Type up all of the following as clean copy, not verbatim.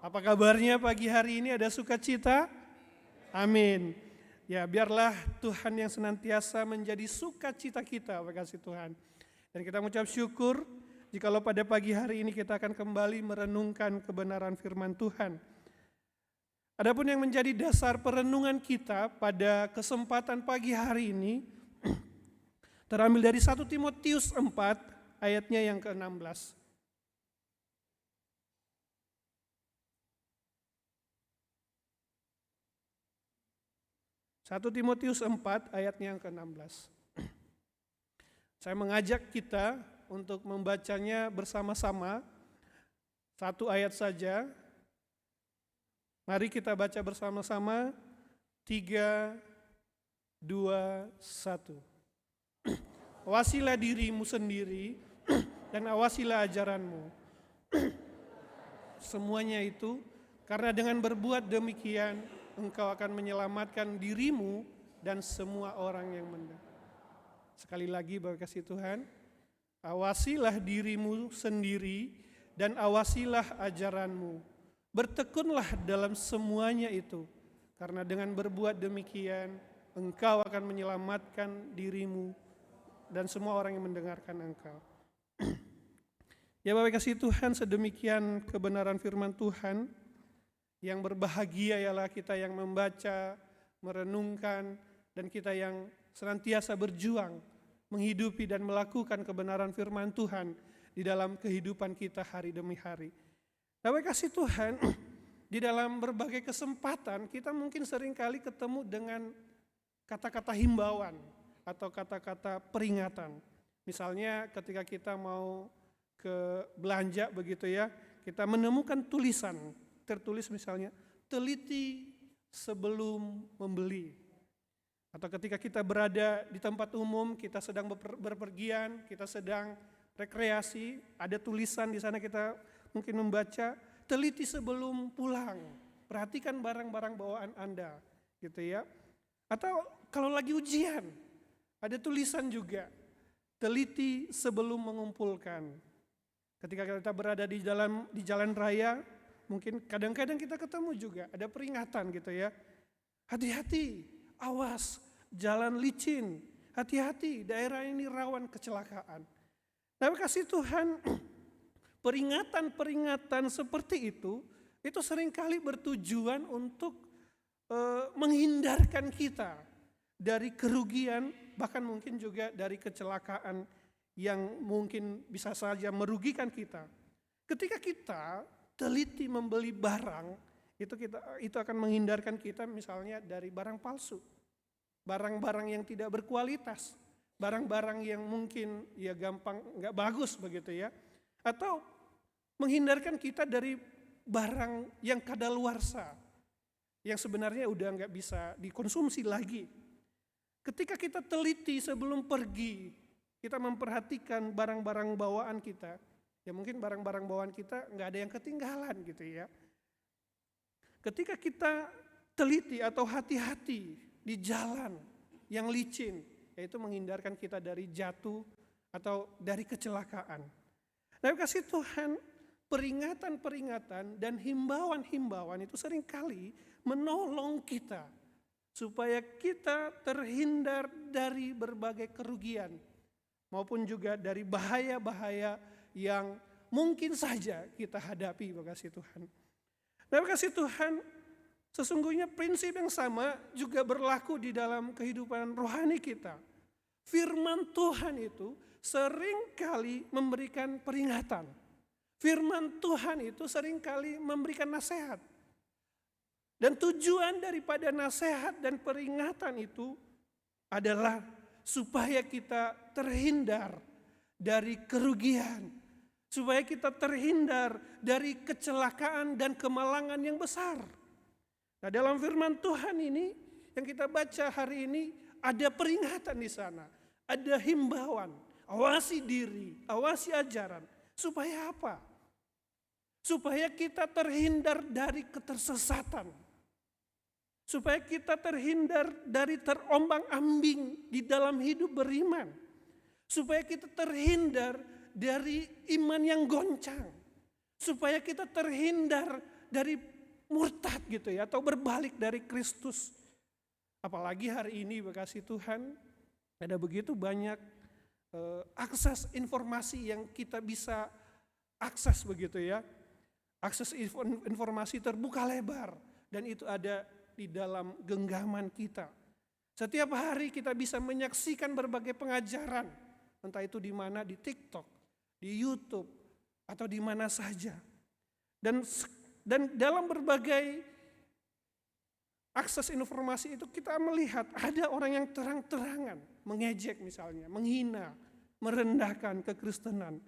Apa kabarnya pagi hari ini? Ada sukacita? Amin. Ya, biarlah Tuhan yang senantiasa menjadi sukacita kita, kasih Tuhan. Dan kita mengucap syukur jikalau pada pagi hari ini kita akan kembali merenungkan kebenaran firman Tuhan. Adapun yang menjadi dasar perenungan kita pada kesempatan pagi hari ini terambil dari 1 Timotius 4 ayatnya yang ke-16. 1 Timotius 4 ayatnya yang ke-16. Saya mengajak kita untuk membacanya bersama-sama, satu ayat saja. Mari kita baca bersama-sama, 3, 2, 1. Awasilah dirimu sendiri dan awasilah ajaranmu. Semuanya itu karena dengan berbuat demikian engkau akan menyelamatkan dirimu dan semua orang yang mendengar. Sekali lagi Bapak kasih Tuhan, awasilah dirimu sendiri dan awasilah ajaranmu. Bertekunlah dalam semuanya itu, karena dengan berbuat demikian engkau akan menyelamatkan dirimu dan semua orang yang mendengarkan engkau. Ya Bapak kasih Tuhan, sedemikian kebenaran firman Tuhan. Yang berbahagia ialah kita yang membaca, merenungkan, dan kita yang senantiasa berjuang, menghidupi dan melakukan kebenaran firman Tuhan di dalam kehidupan kita hari demi hari. Bapak kasih Tuhan, di dalam berbagai kesempatan kita mungkin seringkali ketemu dengan kata-kata himbauan atau kata-kata peringatan. Misalnya ketika kita mau ke belanja begitu ya, kita menemukan tulisan tertulis misalnya, teliti sebelum membeli. Atau ketika kita berada di tempat umum, kita sedang berpergian, kita sedang rekreasi, ada tulisan di sana kita mungkin membaca, teliti sebelum pulang, perhatikan barang-barang bawaan Anda, gitu ya. Atau kalau lagi ujian, ada tulisan juga, teliti sebelum mengumpulkan. Ketika kita berada di jalan raya, mungkin kadang-kadang kita ketemu juga, ada peringatan gitu ya. Hati-hati, awas, jalan licin, hati-hati, daerah ini rawan kecelakaan. Nah kasih Tuhan, peringatan-peringatan seperti itu seringkali bertujuan untuk menghindarkan kita dari kerugian, bahkan mungkin juga dari kecelakaan yang mungkin bisa saja merugikan kita. Ketika kita teliti membeli barang, itu akan menghindarkan kita misalnya dari barang palsu, barang-barang yang tidak berkualitas, barang-barang yang mungkin ya gampang nggak bagus begitu ya, atau menghindarkan kita dari barang yang kadaluarsa, yang sebenarnya udah nggak bisa dikonsumsi lagi. Ketika kita teliti sebelum pergi, kita memperhatikan barang-barang bawaan kita. Ya mungkin barang-barang bawaan kita nggak ada yang ketinggalan gitu ya. Ketika kita teliti atau hati-hati di jalan yang licin, yaitu menghindarkan kita dari jatuh atau dari kecelakaan. Nah kasih Tuhan, peringatan-peringatan dan himbauan-himbauan itu seringkali menolong kita supaya kita terhindar dari berbagai kerugian maupun juga dari bahaya-bahaya yang mungkin saja kita hadapi, kasih Tuhan. Dan kasih Tuhan, sesungguhnya prinsip yang sama juga berlaku di dalam kehidupan rohani kita. Firman Tuhan itu seringkali memberikan peringatan. Firman Tuhan itu seringkali memberikan nasihat. Dan tujuan daripada nasihat dan peringatan itu adalah supaya kita terhindar dari kerugian, supaya kita terhindar dari kecelakaan dan kemalangan yang besar. Nah dalam firman Tuhan ini yang kita baca hari ini ada peringatan di sana, ada himbauan, awasi diri, awasi ajaran. Supaya apa? Supaya kita terhindar dari ketersesatan. Supaya kita terhindar dari terombang-ambing di dalam hidup beriman. Supaya kita terhindar dari iman yang goncang. Supaya kita terhindar dari murtad gitu ya, atau berbalik dari Kristus. Apalagi hari ini bekasih Tuhan, ada begitu banyak akses informasi yang kita bisa akses begitu ya. Akses informasi terbuka lebar dan itu ada di dalam genggaman kita. Setiap hari kita bisa menyaksikan berbagai pengajaran, entah itu di mana, di TikTok, di YouTube, atau di mana saja. Dan dalam berbagai akses informasi itu kita melihat ada orang yang terang-terangan mengejek misalnya, menghina, merendahkan kekristenan.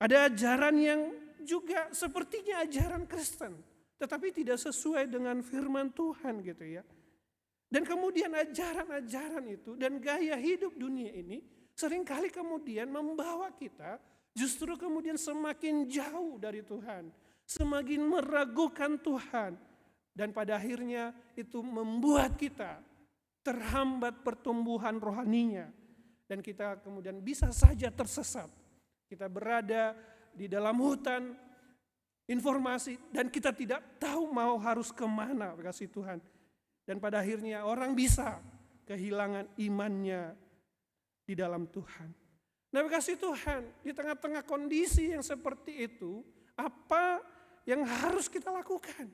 Ada ajaran yang juga sepertinya ajaran Kristen, tetapi tidak sesuai dengan firman Tuhan gitu ya. Dan kemudian ajaran-ajaran itu dan gaya hidup dunia ini seringkali kemudian membawa kita justru kemudian semakin jauh dari Tuhan, semakin meragukan Tuhan. Dan pada akhirnya itu membuat kita terhambat pertumbuhan rohaninya. Dan kita kemudian bisa saja tersesat. Kita berada di dalam hutan informasi dan kita tidak tahu mau harus kemana, kasih Tuhan. Dan pada akhirnya orang bisa kehilangan imannya di dalam Tuhan. Nah kasih Tuhan, di tengah-tengah kondisi yang seperti itu, apa yang harus kita lakukan?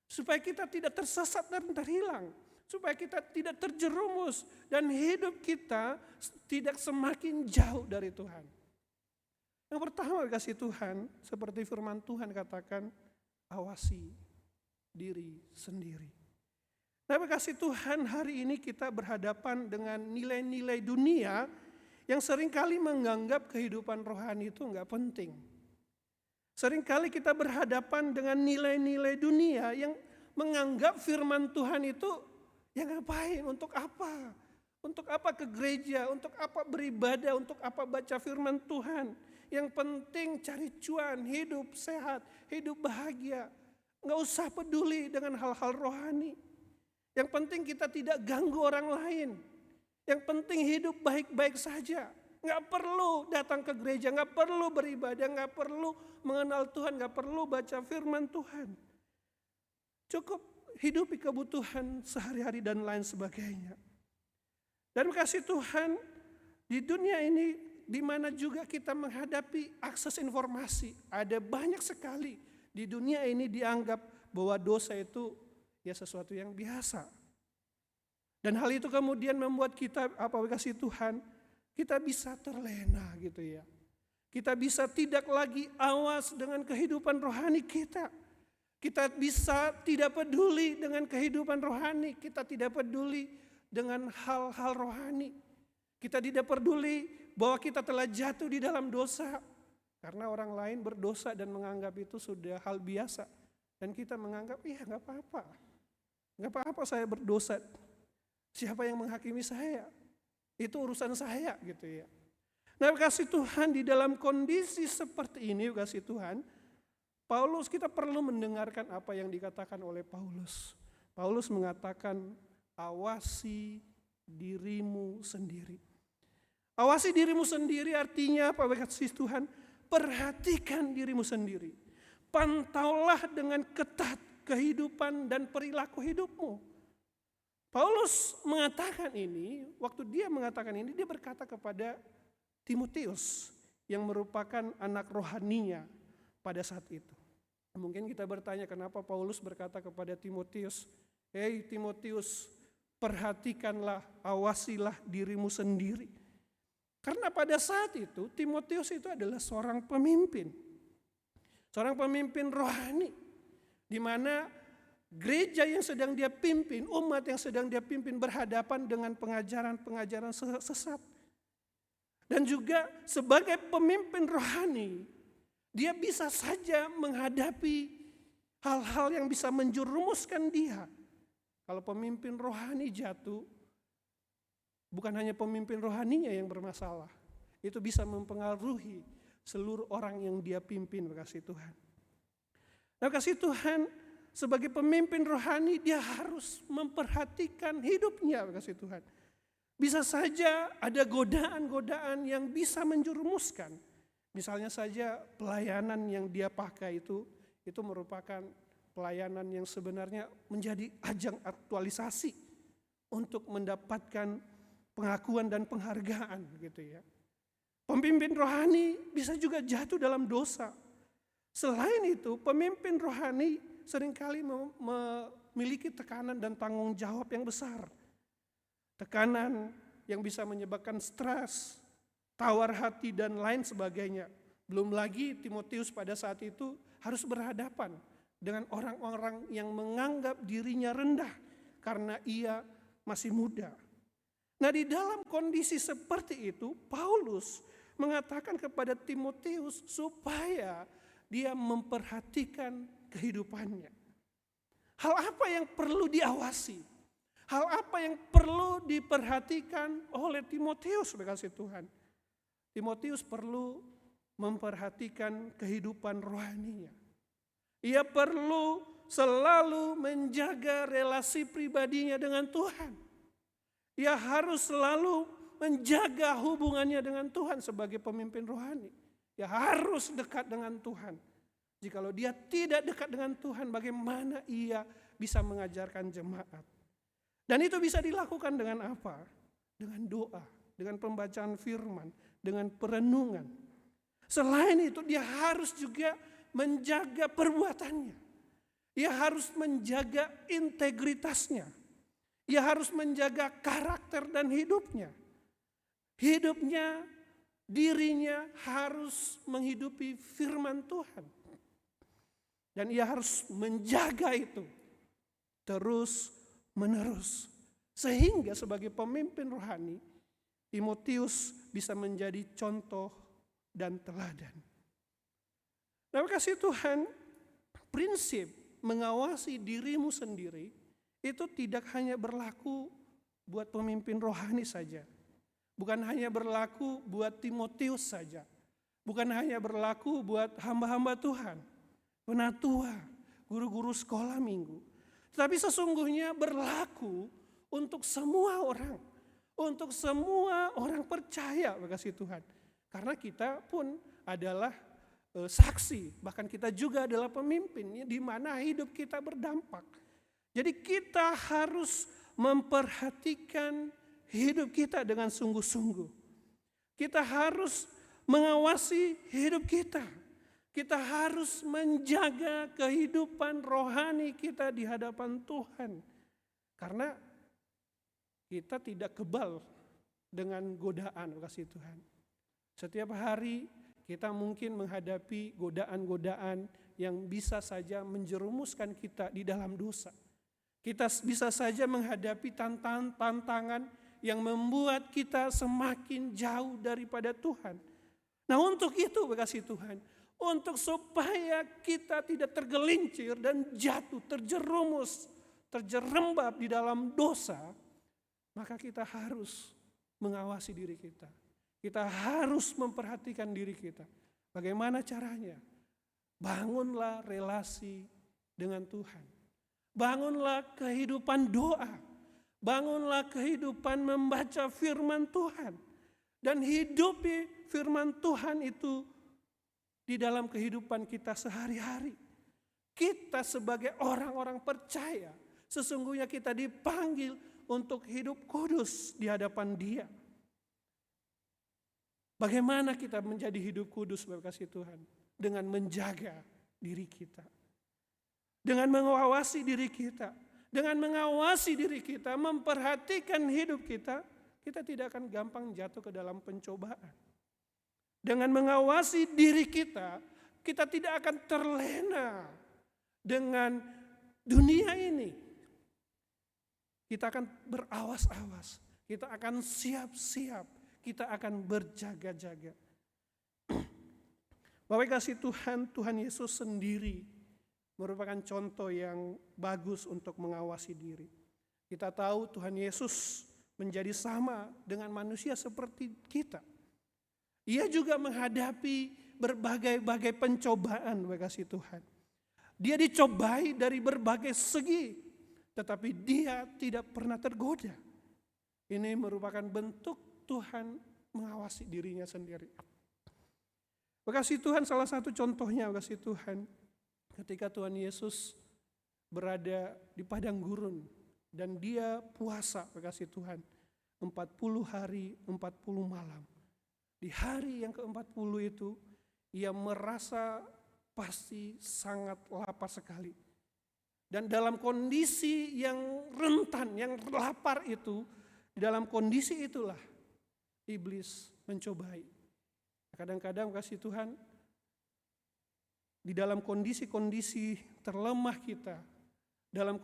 Supaya kita tidak tersesat dan terhilang. Supaya kita tidak terjerumus dan hidup kita tidak semakin jauh dari Tuhan. Yang pertama kasih Tuhan, seperti firman Tuhan katakan, awasi diri sendiri. Nah kasih Tuhan, hari ini kita berhadapan dengan nilai-nilai dunia yang seringkali menganggap kehidupan rohani itu enggak penting. Seringkali kita berhadapan dengan nilai-nilai dunia yang menganggap firman Tuhan itu ya ngapain, untuk apa? Untuk apa ke gereja, untuk apa beribadah, untuk apa baca firman Tuhan. Yang penting cari cuan, hidup sehat, hidup bahagia. Enggak usah peduli dengan hal-hal rohani. Yang penting kita tidak ganggu orang lain. Yang penting hidup baik-baik saja. Nggak perlu datang ke gereja, nggak perlu beribadah, nggak perlu mengenal Tuhan, nggak perlu baca firman Tuhan. Cukup hidupi kebutuhan sehari-hari dan lain sebagainya. Dan kasih Tuhan, di dunia ini di mana juga kita menghadapi akses informasi, ada banyak sekali di dunia ini dianggap bahwa dosa itu ya sesuatu yang biasa. Dan hal itu kemudian membuat kita, kasih Tuhan, kita bisa terlena gitu ya. Kita bisa tidak lagi awas dengan kehidupan rohani kita. Kita bisa tidak peduli dengan kehidupan rohani. Kita tidak peduli dengan hal-hal rohani. Kita tidak peduli bahwa kita telah jatuh di dalam dosa. Karena orang lain berdosa dan menganggap itu sudah hal biasa. Dan kita menganggap, iya gak apa-apa. Gak apa-apa saya berdosa. Siapa yang menghakimi saya? Itu urusan saya gitu ya. Nah kasih Tuhan, di dalam kondisi seperti ini kasih Tuhan, Paulus, kita perlu mendengarkan apa yang dikatakan oleh Paulus. Paulus mengatakan, awasi dirimu sendiri. Awasi dirimu sendiri artinya apa kasih Tuhan? Perhatikan dirimu sendiri. Pantaulah dengan ketat kehidupan dan perilaku hidupmu. Paulus mengatakan ini, waktu dia mengatakan ini, dia berkata kepada Timotius yang merupakan anak rohaninya pada saat itu. Mungkin kita bertanya kenapa Paulus berkata kepada Timotius, hei Timotius, perhatikanlah, awasilah dirimu sendiri. Karena pada saat itu Timotius itu adalah seorang pemimpin. Seorang pemimpin rohani. Di mana gereja yang sedang dia pimpin, umat yang sedang dia pimpin berhadapan dengan pengajaran-pengajaran sesat. Dan juga sebagai pemimpin rohani, dia bisa saja menghadapi hal-hal yang bisa menjerumuskan dia. Kalau pemimpin rohani jatuh, bukan hanya pemimpin rohaninya yang bermasalah. Itu bisa mempengaruhi seluruh orang yang dia pimpin, kasih Tuhan. Nah kasih Tuhan, sebagai pemimpin rohani dia harus memperhatikan hidupnya, kasih Tuhan. Bisa saja ada godaan-godaan yang bisa menjerumuskan. Misalnya saja pelayanan yang dia pakai itu merupakan pelayanan yang sebenarnya menjadi ajang aktualisasi untuk mendapatkan pengakuan dan penghargaan gitu ya. Pemimpin rohani bisa juga jatuh dalam dosa. Selain itu, pemimpin rohani seringkali memiliki tekanan dan tanggung jawab yang besar. Tekanan yang bisa menyebabkan stres, tawar hati dan lain sebagainya. Belum lagi Timotius pada saat itu harus berhadapan dengan orang-orang yang menganggap dirinya rendah karena ia masih muda. Nah, di dalam kondisi seperti itu, Paulus mengatakan kepada Timotius supaya dia memperhatikan kehidupannya. Hal apa yang perlu diawasi? Hal apa yang perlu diperhatikan oleh Timotius, kasih Tuhan? Timotius perlu memperhatikan kehidupan rohaninya. Ia perlu selalu menjaga relasi pribadinya dengan Tuhan. Ia harus selalu menjaga hubungannya dengan Tuhan sebagai pemimpin rohani. Ia harus dekat dengan Tuhan. Jikalau dia tidak dekat dengan Tuhan, bagaimana ia bisa mengajarkan jemaat? Dan itu bisa dilakukan dengan apa? Dengan doa, dengan pembacaan firman, dengan perenungan. Selain itu dia harus juga menjaga perbuatannya. Ia harus menjaga integritasnya. Ia harus menjaga karakter dan hidupnya. Hidupnya, dirinya harus menghidupi firman Tuhan. Dan ia harus menjaga itu terus menerus. Sehingga sebagai pemimpin rohani, Timotius bisa menjadi contoh dan teladan. Nah, kasih Tuhan, prinsip mengawasi dirimu sendiri itu tidak hanya berlaku buat pemimpin rohani saja. Bukan hanya berlaku buat Timotius saja. Bukan hanya berlaku buat hamba-hamba Tuhan, penatua, guru-guru sekolah minggu. Tetapi sesungguhnya berlaku untuk semua orang. Untuk semua orang percaya, kasih Tuhan. Karena kita pun adalah saksi, bahkan kita juga adalah pemimpin di mana hidup kita berdampak. Jadi kita harus memperhatikan hidup kita dengan sungguh-sungguh. Kita harus mengawasi hidup kita. Kita harus menjaga kehidupan rohani kita di hadapan Tuhan. Karena kita tidak kebal dengan godaan, kasih Tuhan. Setiap hari kita mungkin menghadapi godaan-godaan yang bisa saja menjerumuskan kita di dalam dosa. Kita bisa saja menghadapi tantangan yang membuat kita semakin jauh daripada Tuhan. Nah, untuk itu, kasih Tuhan, untuk supaya kita tidak tergelincir dan jatuh, terjerumus, terjerembab di dalam dosa, maka kita harus mengawasi diri kita. Kita harus memperhatikan diri kita. Bagaimana caranya? Bangunlah relasi dengan Tuhan. Bangunlah kehidupan doa. Bangunlah kehidupan membaca firman Tuhan. Dan hidupi firman Tuhan itu di dalam kehidupan kita sehari-hari. Kita sebagai orang-orang percaya, sesungguhnya kita dipanggil untuk hidup kudus di hadapan Dia. Bagaimana kita menjadi hidup kudus, Bapak kasih Tuhan? Dengan menjaga diri kita. Dengan mengawasi diri kita. Dengan mengawasi diri kita, memperhatikan hidup kita, kita tidak akan gampang jatuh ke dalam pencobaan. Dengan mengawasi diri kita, kita tidak akan terlena dengan dunia ini. Kita akan berawas-awas, kita akan siap-siap, kita akan berjaga-jaga. Bapak kasih Tuhan, Tuhan Yesus sendiri merupakan contoh yang bagus untuk mengawasi diri. Kita tahu Tuhan Yesus menjadi sama dengan manusia seperti kita. Ia juga menghadapi berbagai-bagai pencobaan, Bapak kasih Tuhan. Dia dicobai dari berbagai segi, tetapi dia tidak pernah tergoda. Ini merupakan bentuk Tuhan mengawasi dirinya sendiri. Kasih Tuhan, salah satu contohnya kasih Tuhan, ketika Tuhan Yesus berada di padang gurun dan dia puasa, kasih Tuhan, 40 hari 40 malam. Di hari yang ke-40 itu ia merasa pasti sangat lapar sekali. Dan dalam kondisi yang rentan, yang lapar itu, dalam kondisi itulah iblis mencobai. Kadang-kadang kasih Tuhan, di dalam kondisi-kondisi terlemah kita, dalam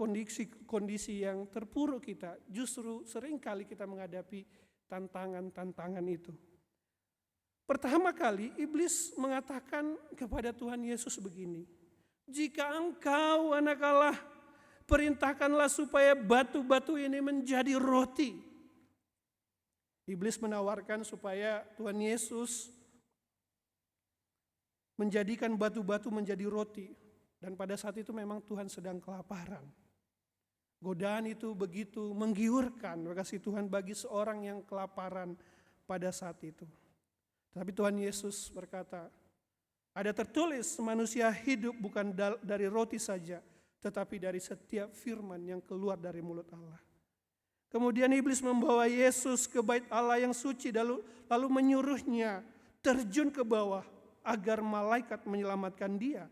kondisi yang terpuruk kita, justru seringkali kita menghadapi tantangan-tantangan itu. Pertama kali iblis mengatakan kepada Tuhan Yesus begini, "Jika engkau anak Allah, perintahkanlah supaya batu-batu ini menjadi roti." Iblis menawarkan supaya Tuhan Yesus menjadikan batu-batu menjadi roti. Dan pada saat itu memang Tuhan sedang kelaparan. Godaan itu begitu menggiurkan, kasih Tuhan, bagi seorang yang kelaparan pada saat itu. Tapi Tuhan Yesus berkata, ada tertulis manusia hidup bukan dari roti saja, tetapi dari setiap firman yang keluar dari mulut Allah. Kemudian iblis membawa Yesus ke bait Allah yang suci, lalu menyuruhnya terjun ke bawah agar malaikat menyelamatkan dia.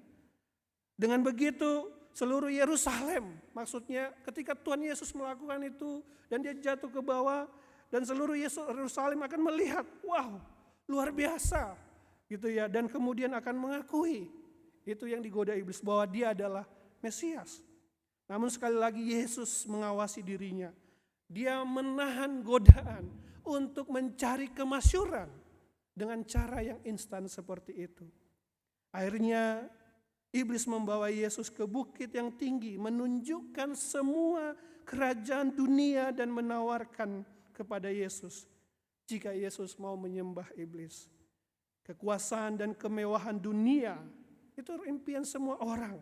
Dengan begitu seluruh Yerusalem, maksudnya ketika Tuhan Yesus melakukan itu dan dia jatuh ke bawah, dan seluruh Yerusalem akan melihat, wow, luar biasa gitu ya, dan kemudian akan mengakui itu yang digoda iblis, bahwa dia adalah Mesias. Namun sekali lagi Yesus mengawasi dirinya. Dia menahan godaan untuk mencari kemasyuran dengan cara yang instan seperti itu. Akhirnya iblis membawa Yesus ke bukit yang tinggi, menunjukkan semua kerajaan dunia dan menawarkan kepada Yesus jika Yesus mau menyembah iblis. Kekuasaan dan kemewahan dunia itu impian semua orang.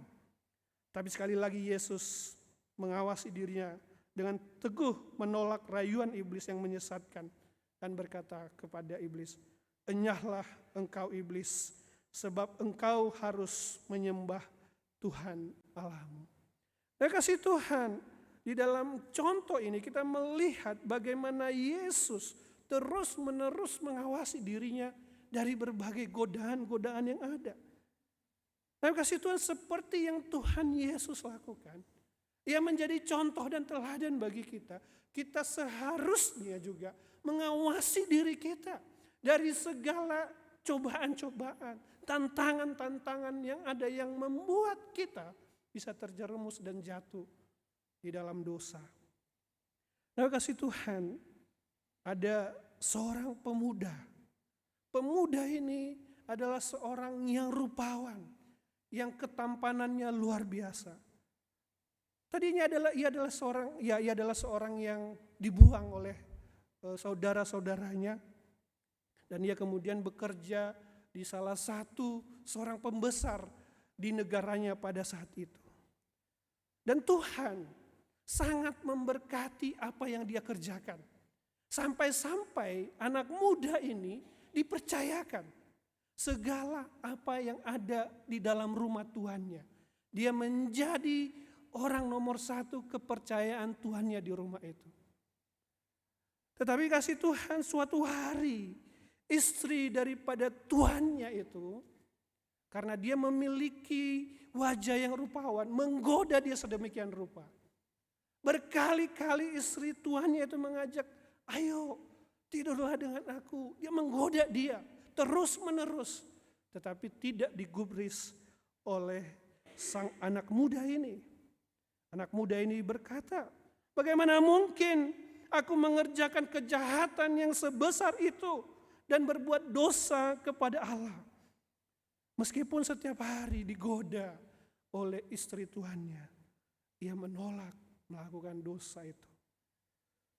Tapi sekali lagi Yesus mengawasi dirinya dengan teguh menolak rayuan iblis yang menyesatkan dan berkata kepada iblis, "Enyahlah engkau iblis, sebab engkau harus menyembah Tuhan Allahmu." Dan kasih Tuhan, di dalam contoh ini kita melihat bagaimana Yesus terus-menerus mengawasi dirinya dari berbagai godaan-godaan yang ada. Dan kasih Tuhan, seperti yang Tuhan Yesus lakukan, Ia menjadi contoh dan teladan bagi kita. Kita seharusnya juga mengawasi diri kita dari segala cobaan-cobaan, tantangan-tantangan yang ada yang membuat kita bisa terjerumus dan jatuh di dalam dosa. Nah, kasih Tuhan, ada seorang pemuda. Pemuda ini adalah seorang yang rupawan, yang ketampanannya luar biasa. Tadinya ia adalah seorang yang dibuang oleh saudara-saudaranya, dan ia kemudian bekerja di salah satu seorang pembesar di negaranya pada saat itu. Dan Tuhan sangat memberkati apa yang dia kerjakan. Sampai-sampai anak muda ini dipercayakan segala apa yang ada di dalam rumah tuannya. Dia menjadi orang nomor satu kepercayaan tuannya di rumah itu. Tetapi kasih Tuhan, suatu hari istri daripada tuannya itu, karena dia memiliki wajah yang rupawan, menggoda dia sedemikian rupa. Berkali-kali istri tuannya itu mengajak, "Ayo tidurlah dengan aku." Dia menggoda dia terus menerus, tetapi tidak digubris oleh sang anak muda ini. Anak muda ini berkata, "Bagaimana mungkin aku mengerjakan kejahatan yang sebesar itu dan berbuat dosa kepada Allah?" Meskipun setiap hari digoda oleh istri tuannya, ia menolak melakukan dosa itu.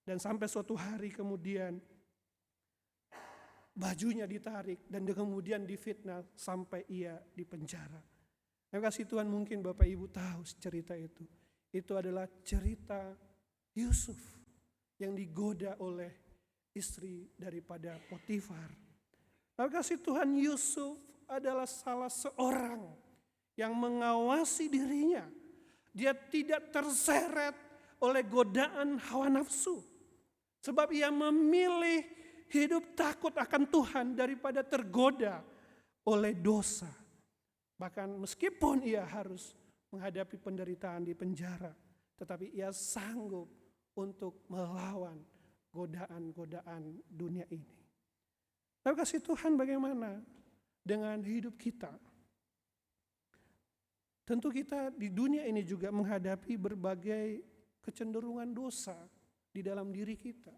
Dan sampai suatu hari kemudian bajunya ditarik dan kemudian difitnah sampai ia dipenjara. Terima kasih Tuhan, mungkin Bapak Ibu tahu cerita itu. Itu adalah cerita Yusuf yang digoda oleh istri daripada Potifar. Terima kasih Tuhan, Yusuf adalah salah seorang yang mengawasi dirinya Dia tidak terseret oleh godaan hawa nafsu. Sebab ia memilih hidup takut akan Tuhan daripada tergoda oleh dosa. Bahkan meskipun ia harus menghadapi penderitaan di penjara, tetapi ia sanggup untuk melawan godaan-godaan dunia ini. Lalu kasih Tuhan bagaimana dengan hidup kita? Tentu kita di dunia ini juga menghadapi berbagai kecenderungan dosa di dalam diri kita.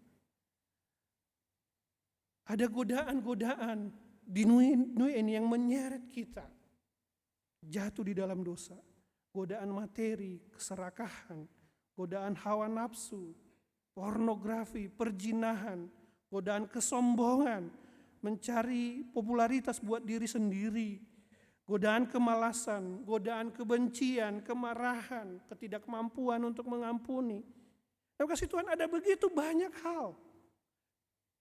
Ada godaan-godaan di dunia ini yang menyeret kita jatuh di dalam dosa. Godaan materi, keserakahan, godaan hawa nafsu, pornografi, perjinahan, godaan kesombongan, mencari popularitas buat diri sendiri, godaan kemalasan, godaan kebencian, kemarahan, ketidakmampuan untuk mengampuni. Dalam kasih Tuhan ada begitu banyak hal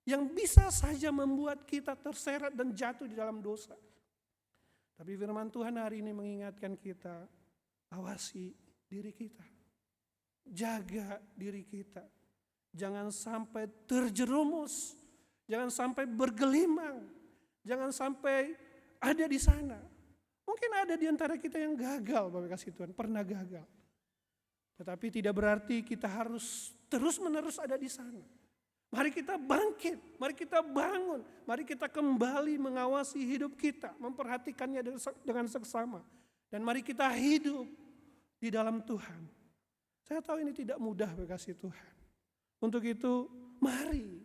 yang bisa saja membuat kita terseret dan jatuh di dalam dosa. Tapi firman Tuhan hari ini mengingatkan kita, awasi diri kita. Jaga diri kita. Jangan sampai terjerumus, jangan sampai bergelimang, jangan sampai ada di sana. Mungkin ada di antara kita yang gagal, Bapak kasih Tuhan, pernah gagal. Tetapi tidak berarti kita harus terus-menerus ada di sana. Mari kita bangkit, mari kita bangun, mari kita kembali mengawasi hidup kita, memperhatikannya dengan seksama. Dan mari kita hidup di dalam Tuhan. Saya tahu ini tidak mudah, Bapak kasih Tuhan. Untuk itu, mari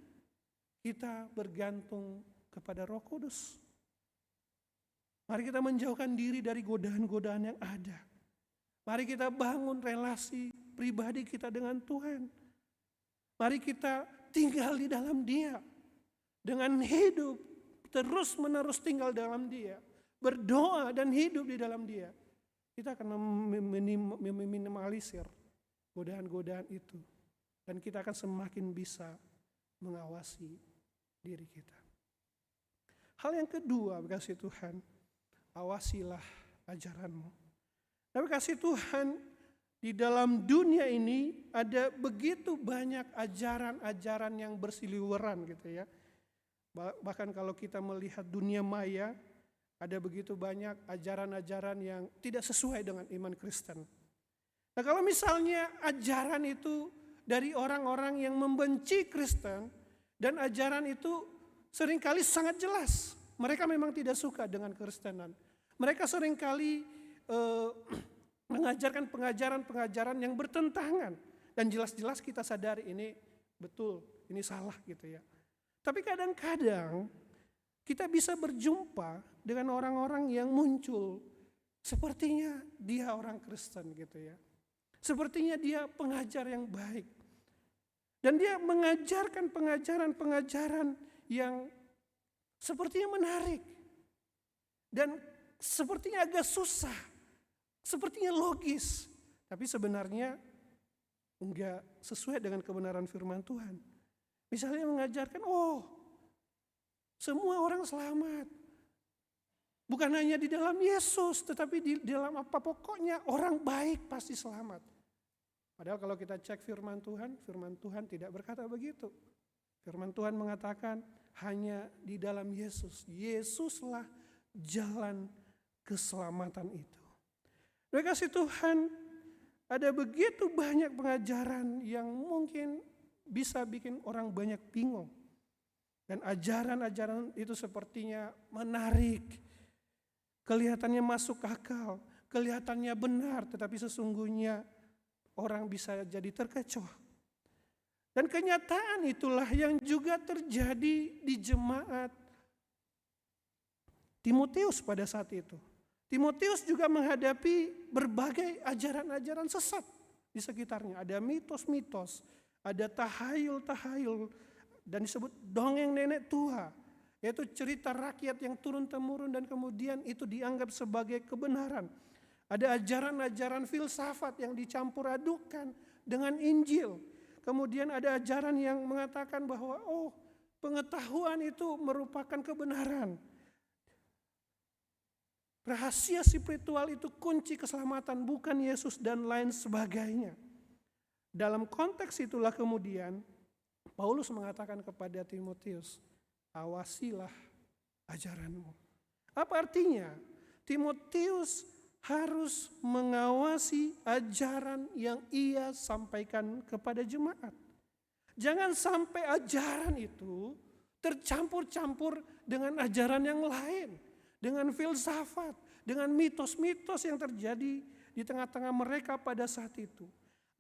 kita bergantung kepada Roh Kudus. Mari kita menjauhkan diri dari godaan-godaan yang ada. Mari kita bangun relasi pribadi kita dengan Tuhan. Mari kita tinggal di dalam Dia. Dengan hidup terus-menerus tinggal dalam Dia. Berdoa dan hidup di dalam Dia. Kita akan meminimalisir godaan-godaan itu. Dan kita akan semakin bisa mengawasi diri kita. Hal yang kedua, kasih Tuhan, awasilah ajaranmu. Tapi kasih Tuhan, di dalam dunia ini ada begitu banyak ajaran-ajaran yang bersiliweran gitu ya. Bahkan kalau kita melihat dunia maya, ada begitu banyak ajaran-ajaran yang tidak sesuai dengan iman Kristen. Nah kalau misalnya ajaran itu dari orang-orang yang membenci Kristen, dan ajaran itu seringkali sangat jelas. Mereka memang tidak suka dengan Kristenan. Mereka seringkali mengajarkan pengajaran-pengajaran yang bertentangan. Dan jelas-jelas kita sadari ini betul, ini salah gitu ya. Tapi kadang-kadang kita bisa berjumpa dengan orang-orang yang muncul. Sepertinya dia orang Kristen gitu ya. Sepertinya dia pengajar yang baik. Dan dia mengajarkan pengajaran-pengajaran yang sepertinya menarik. Dan sepertinya agak susah. Sepertinya logis. Tapi sebenarnya enggak sesuai dengan kebenaran firman Tuhan. Misalnya mengajarkan, semua orang selamat. Bukan hanya di dalam Yesus, tetapi di dalam apa pokoknya orang baik pasti selamat. Padahal kalau kita cek firman Tuhan tidak berkata begitu. Firman Tuhan mengatakan hanya di dalam Yesus. Yesuslah jalan keselamatan itu. Dan kasih Tuhan, ada begitu banyak pengajaran yang mungkin bisa bikin orang banyak bingung. Dan ajaran-ajaran itu sepertinya menarik. Kelihatannya masuk akal, kelihatannya benar, tetapi sesungguhnya orang bisa jadi terkecoh. Dan kenyataan itulah yang juga terjadi di jemaat Timotius pada saat itu. Timotius juga menghadapi berbagai ajaran-ajaran sesat di sekitarnya. Ada mitos-mitos, ada tahayul-tahayul, dan disebut dongeng nenek tua. Yaitu cerita rakyat yang turun-temurun dan kemudian itu dianggap sebagai kebenaran. Ada ajaran-ajaran filsafat yang dicampur adukan dengan Injil. Kemudian ada ajaran yang mengatakan bahwa pengetahuan itu merupakan kebenaran. rahasia spiritual itu kunci keselamatan, bukan Yesus dan lain sebagainya. Dalam konteks itulah kemudian Paulus mengatakan kepada Timotius, awasilah ajaranmu. Apa artinya? Timotius harus mengawasi ajaran yang ia sampaikan kepada jemaat. Jangan sampai ajaran itu tercampur-campur dengan ajaran yang lain, dengan filsafat, dengan mitos-mitos yang terjadi di tengah-tengah mereka pada saat itu.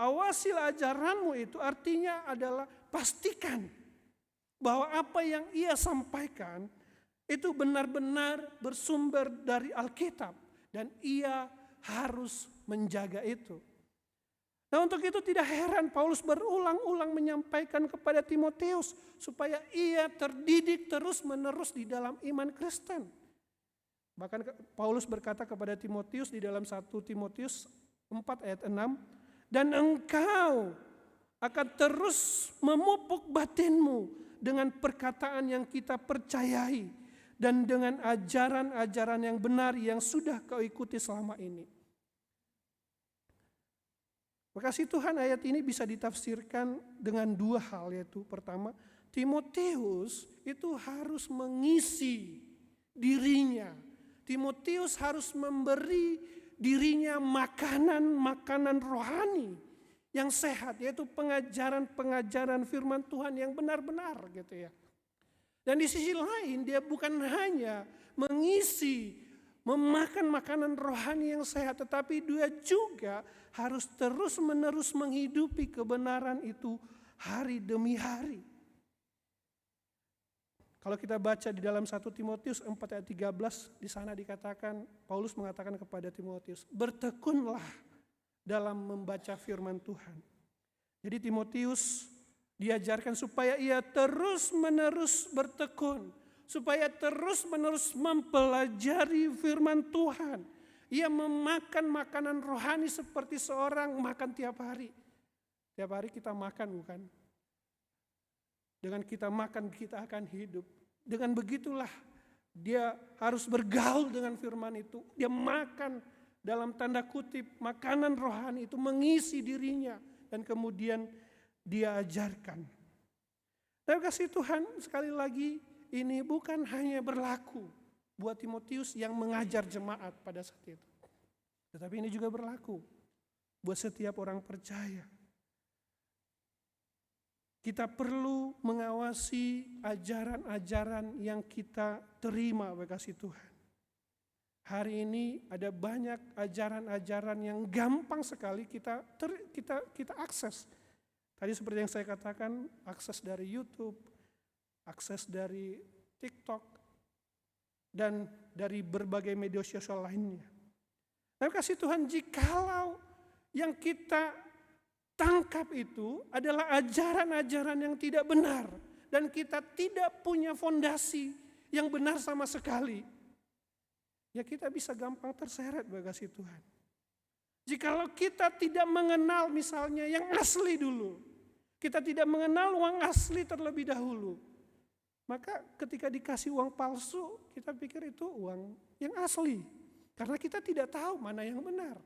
Awasilah ajaranmu itu artinya adalah pastikan bahwa apa yang ia sampaikan itu benar-benar bersumber dari Alkitab dan ia harus menjaga itu. Nah, untuk itu tidak heran Paulus berulang-ulang menyampaikan kepada Timotius supaya ia terdidik terus-menerus di dalam iman Kristen. Bahkan Paulus berkata kepada Timotius di dalam 1 Timotius 4 ayat 6, dan engkau akan terus memupuk batinmu dengan perkataan yang kita percayai dan dengan ajaran-ajaran yang benar yang sudah kau ikuti selama ini. Kasih Tuhan, ayat ini bisa ditafsirkan dengan dua hal, yaitu pertama, Timotius itu harus mengisi dirinya. Timotius harus memberi dirinya makanan rohani yang sehat, yaitu pengajaran firman Tuhan yang benar-benar gitu ya. Dan di sisi lain dia bukan hanya memakan makanan rohani yang sehat, tetapi dia juga harus terus-menerus menghidupi kebenaran itu hari demi hari. Kalau kita baca di dalam 1 Timotius 4 ayat 13, di sana dikatakan, Paulus mengatakan kepada Timotius, bertekunlah dalam membaca firman Tuhan. Jadi Timotius diajarkan supaya ia terus-menerus bertekun, supaya terus-menerus mempelajari firman Tuhan. Ia memakan makanan rohani seperti seorang makan tiap hari. Tiap hari kita makan, bukan? Dengan kita makan kita akan hidup. Dengan begitulah dia harus bergaul dengan firman itu. Dia makan dalam tanda kutip makanan rohani itu mengisi dirinya. Dan kemudian dia ajarkan. Dan kasih Tuhan, sekali lagi ini bukan hanya berlaku buat Timotius yang mengajar jemaat pada saat itu. Tetapi ini juga berlaku buat setiap orang percaya. Kita perlu mengawasi ajaran-ajaran yang kita terima oleh kasih Tuhan. Hari ini ada banyak ajaran-ajaran yang gampang sekali kita akses. Tadi seperti yang saya katakan, akses dari YouTube, akses dari TikTok, dan dari berbagai media sosial lainnya. Tapi kasih Tuhan, jikalau yang kita tangkap itu adalah ajaran-ajaran yang tidak benar, dan kita tidak punya fondasi yang benar sama sekali, ya kita bisa gampang terseret kasih Tuhan. Jikalau kita tidak mengenal misalnya yang asli dulu, kita tidak mengenal uang asli terlebih dahulu, maka ketika dikasih uang palsu, kita pikir itu uang yang asli. Karena kita tidak tahu mana yang benar.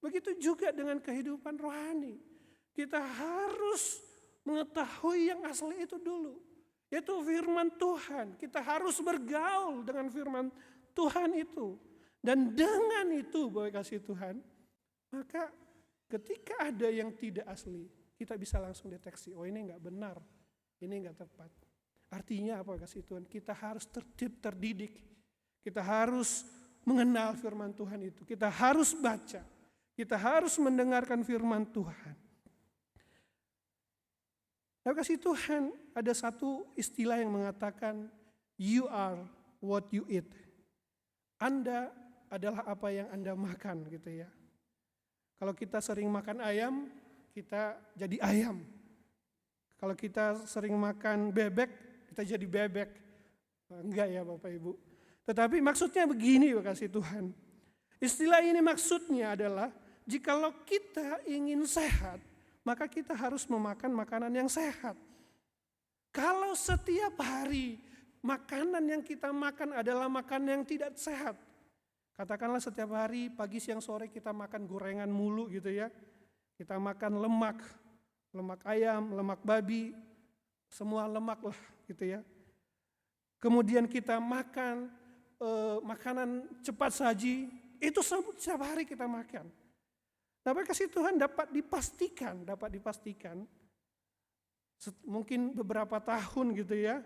Begitu juga dengan kehidupan rohani. Kita harus mengetahui yang asli itu dulu. Yaitu firman Tuhan. Kita harus bergaul dengan firman Tuhan itu. Dan dengan itu, Bapak kasih Tuhan, maka ketika ada yang tidak asli, kita bisa langsung deteksi, oh ini enggak benar, ini enggak tepat. Artinya apa kasih Tuhan? Kita harus terdidik. Kita harus mengenal firman Tuhan itu. Kita harus baca. Kita harus mendengarkan firman Tuhan. Nah, kasih Tuhan, ada satu istilah yang mengatakan you are what you eat. Anda adalah apa yang Anda makan gitu ya. Kalau kita sering makan ayam, kita jadi ayam. Kalau kita sering makan bebek, kita jadi bebek. Enggak ya Bapak Ibu. Tetapi maksudnya begini kasih Tuhan. Istilah ini maksudnya adalah jikalau kita ingin sehat, maka kita harus memakan makanan yang sehat. Kalau setiap hari makanan yang kita makan adalah makanan yang tidak sehat, Katakanlah setiap hari pagi siang sore kita makan gorengan mulu gitu ya. Kita makan lemak ayam, lemak babi, semua lemak lah gitu ya. Kemudian kita makan makanan cepat saji, itu setiap hari kita makan. Tapi kasih Tuhan dapat dipastikan, mungkin beberapa tahun gitu ya.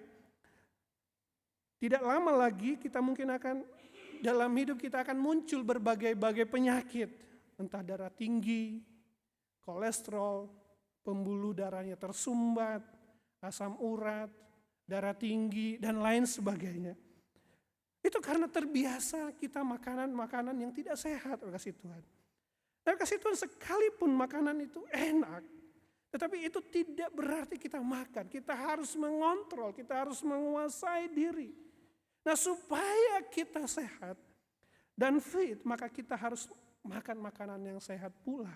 Tidak lama lagi kita mungkin akan, dalam hidup kita akan muncul berbagai-bagai penyakit. Entah darah tinggi, kolesterol, pembuluh darahnya tersumbat, asam urat, darah tinggi, dan lain sebagainya. Itu karena terbiasa kita makanan-makanan yang tidak sehat, kasih Tuhan. Dan kasih Tuhan sekalipun makanan itu enak, tetapi itu tidak berarti kita makan. Kita harus mengontrol, kita harus menguasai diri. Nah, supaya kita sehat dan fit, maka kita harus makan makanan yang sehat pula.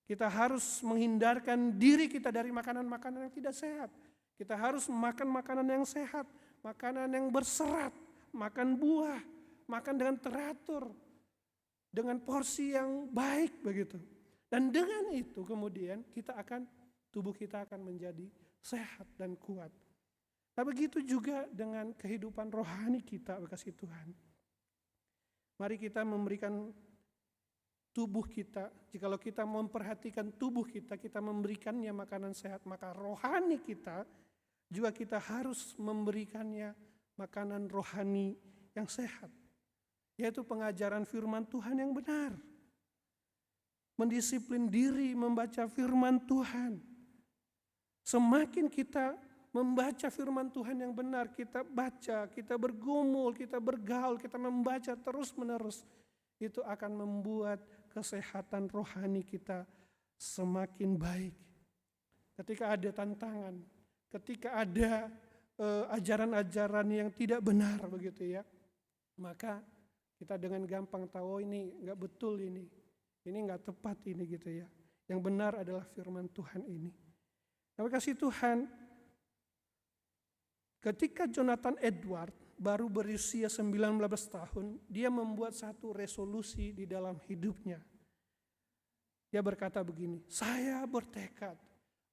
Kita harus menghindarkan diri kita dari makanan-makanan yang tidak sehat. Kita harus makan makanan yang sehat, makanan yang berserat, makan buah, makan dengan teratur, dengan porsi yang baik begitu. Dan dengan itu kemudian tubuh kita akan menjadi sehat dan kuat. Nah, begitu juga dengan kehidupan rohani kita, kasih Tuhan. Mari kita memberikan tubuh kita, jikalau kita memperhatikan tubuh kita, kita memberikannya makanan sehat, maka rohani kita juga kita harus memberikannya makanan rohani yang sehat, yaitu pengajaran firman Tuhan yang benar. Mendisiplin diri membaca firman Tuhan. Semakin kita membaca firman Tuhan yang benar, kita baca, kita bergumul, kita bergaul, kita membaca terus-menerus, itu akan membuat kesehatan rohani kita semakin baik. Ketika ada tantangan, ketika ada ajaran-ajaran yang tidak benar begitu ya, maka kita dengan gampang tahu ini enggak betul, ini enggak tepat ini gitu ya. Yang benar adalah firman Tuhan ini. Tapi kasih Tuhan, ketika Jonathan Edward baru berusia 19 tahun, dia membuat satu resolusi di dalam hidupnya. Dia berkata begini, saya bertekad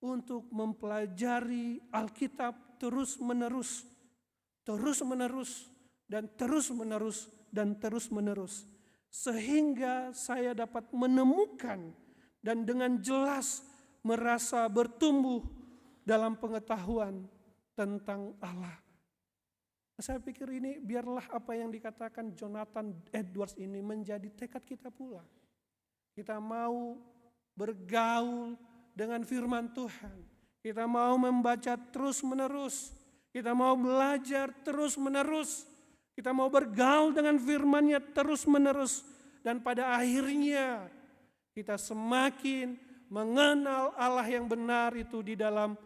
untuk mempelajari Alkitab terus-menerus, dan terus-menerus, sehingga saya dapat menemukan dan dengan jelas merasa bertumbuh dalam pengetahuan tentang Allah. Saya pikir ini biarlah apa yang dikatakan Jonathan Edwards ini menjadi tekad kita pula. Kita mau bergaul dengan firman Tuhan. Kita mau membaca terus-menerus. Kita mau belajar terus-menerus. Kita mau bergaul dengan firman-Nya terus-menerus. Dan pada akhirnya kita semakin mengenal Allah yang benar itu di dalam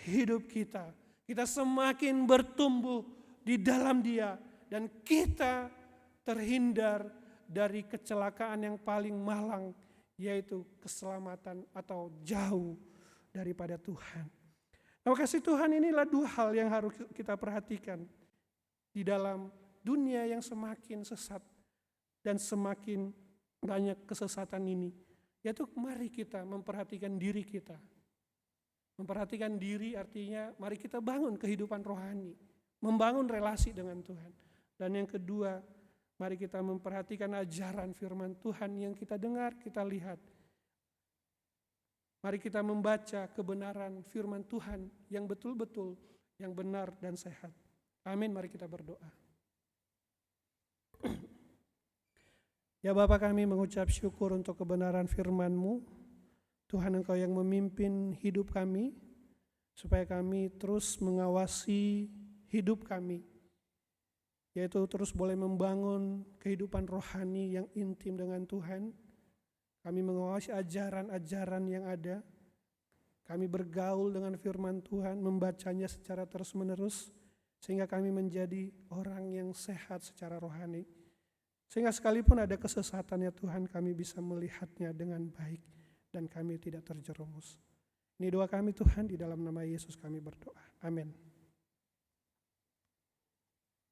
hidup kita. Kita semakin bertumbuh di dalam Dia. Dan kita terhindar dari kecelakaan yang paling malang, yaitu keselamatan atau jauh daripada Tuhan. Nah, kasih Tuhan, inilah dua hal yang harus kita perhatikan di dalam dunia yang semakin sesat dan semakin banyak kesesatan ini. Yaitu mari kita memperhatikan diri kita. Memperhatikan diri artinya mari kita bangun kehidupan rohani, membangun relasi dengan Tuhan. Dan yang kedua, mari kita memperhatikan ajaran firman Tuhan yang kita dengar, kita lihat. Mari kita membaca kebenaran firman Tuhan yang betul-betul, yang benar dan sehat. Amin, mari kita berdoa. Ya Bapa, kami mengucap syukur untuk kebenaran firman-Mu. Tuhan, Engkau yang memimpin hidup kami, supaya kami terus mengawasi hidup kami, yaitu terus boleh membangun kehidupan rohani yang intim dengan Tuhan. Kami mengawasi ajaran-ajaran yang ada. Kami bergaul dengan firman Tuhan, membacanya secara terus-menerus, sehingga kami menjadi orang yang sehat secara rohani. Sehingga sekalipun ada kesesatan ya Tuhan, kami bisa melihatnya dengan baik dan kami tidak terjerumus. Ini doa kami Tuhan, di dalam nama Yesus kami berdoa. Amin.